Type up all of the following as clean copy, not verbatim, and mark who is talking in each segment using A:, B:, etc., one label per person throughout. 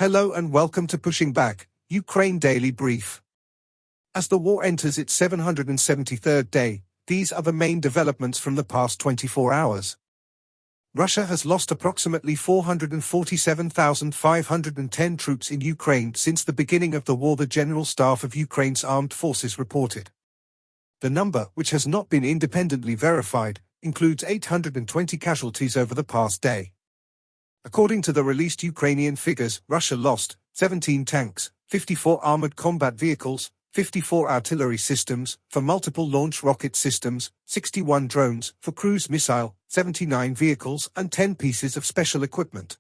A: Hello and welcome to Pushing Back, Ukraine Daily Brief. As the war enters its 773rd day, these are the main developments from the past 24 hours. Russia has lost approximately 447,510 troops in Ukraine since the beginning of the war, the General Staff of Ukraine's armed forces reported. The number, which has not been independently verified, includes 820 casualties over the past day. According to the released Ukrainian figures, Russia lost 17 tanks, 54 armored combat vehicles, 54 artillery systems, for multiple launch rocket systems, 61 drones, for cruise missile, 79 vehicles and 10 pieces of special equipment.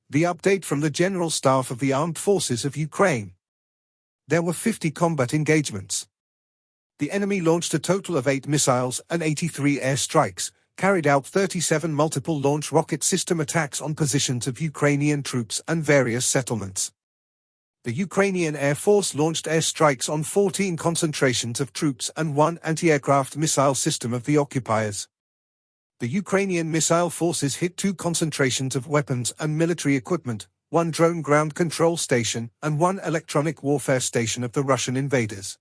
A: The update from the General Staff of the Armed Forces of Ukraine. There were 50 combat engagements. The enemy launched a total of 8 missiles and 83 airstrikes, carried out 37 multiple launch rocket system attacks on positions of Ukrainian troops and various settlements. The Ukrainian Air Force launched airstrikes on 14 concentrations of troops and 1 anti-aircraft missile system of the occupiers. The Ukrainian missile forces hit 2 concentrations of weapons and military equipment, 1 drone ground control station and 1 electronic warfare station of the Russian invaders.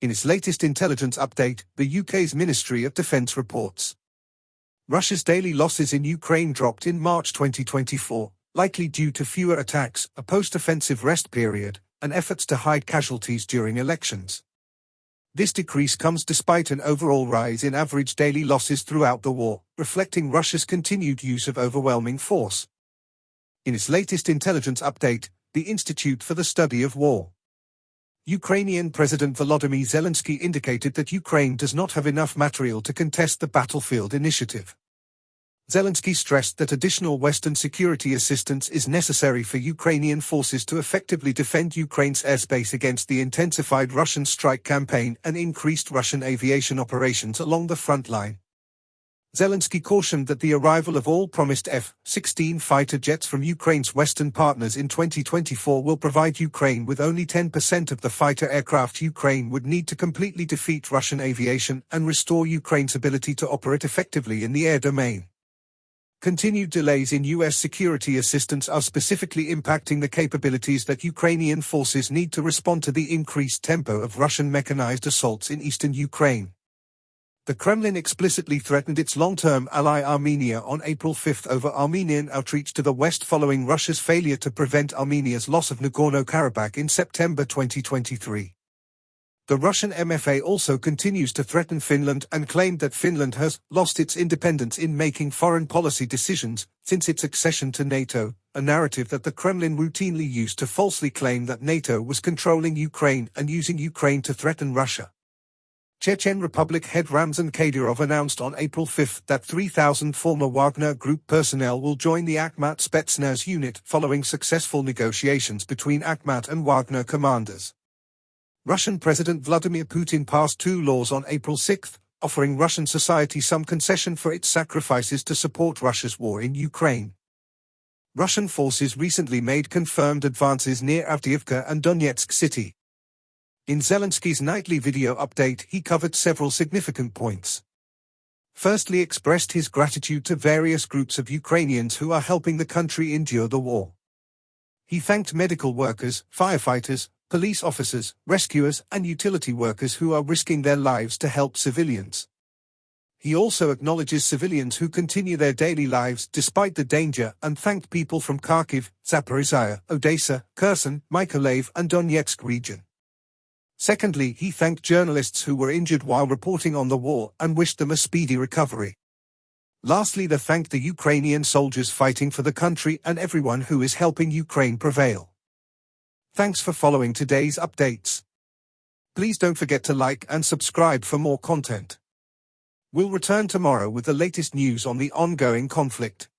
A: In its latest intelligence update, the UK's Ministry of Defence reports Russia's daily losses in Ukraine dropped in March 2024, likely due to fewer attacks, a post-offensive rest period, and efforts to hide casualties during elections. This decrease comes despite an overall rise in average daily losses throughout the war, reflecting Russia's continued use of overwhelming force. In its latest intelligence update, the Institute for the Study of War. Ukrainian President Volodymyr Zelensky indicated that Ukraine does not have enough material to contest the battlefield initiative. Zelensky stressed that additional Western security assistance is necessary for Ukrainian forces to effectively defend Ukraine's airspace against the intensified Russian strike campaign and increased Russian aviation operations along the front line. Zelensky cautioned that the arrival of all promised F-16 fighter jets from Ukraine's Western partners in 2024 will provide Ukraine with only 10% of the fighter aircraft Ukraine would need to completely defeat Russian aviation and restore Ukraine's ability to operate effectively in the air domain. Continued delays in U.S. security assistance are specifically impacting the capabilities that Ukrainian forces need to respond to the increased tempo of Russian mechanized assaults in eastern Ukraine. The Kremlin explicitly threatened its long-term ally Armenia on April 5 over Armenian outreach to the West following Russia's failure to prevent Armenia's loss of Nagorno-Karabakh in September 2023. The Russian MFA also continues to threaten Finland and claimed that Finland has lost its independence in making foreign policy decisions since its accession to NATO, a narrative that the Kremlin routinely used to falsely claim that NATO was controlling Ukraine and using Ukraine to threaten Russia. Chechen Republic head Ramzan Kadyrov announced on April 5 that 3,000 former Wagner Group personnel will join the Akhmat Spetsnaz unit following successful negotiations between Akhmat and Wagner commanders. Russian President Vladimir Putin passed 2 laws on April 6, offering Russian society some concession for its sacrifices to support Russia's war in Ukraine. Russian forces recently made confirmed advances near Avdiivka and Donetsk city. In Zelensky's nightly video update, he covered several significant points. Firstly, expressed his gratitude to various groups of Ukrainians who are helping the country endure the war. He thanked medical workers, firefighters, police officers, rescuers, and utility workers who are risking their lives to help civilians. He also acknowledges civilians who continue their daily lives despite the danger and thanked people from Kharkiv, Zaporizhia, Odessa, Kherson, Mykolaiv, and Donetsk region. Secondly, he thanked journalists who were injured while reporting on the war and wished them a speedy recovery. Lastly, they thanked the Ukrainian soldiers fighting for the country and everyone who is helping Ukraine prevail. Thanks for following today's updates. Please don't forget to like and subscribe for more content. We'll return tomorrow with the latest news on the ongoing conflict.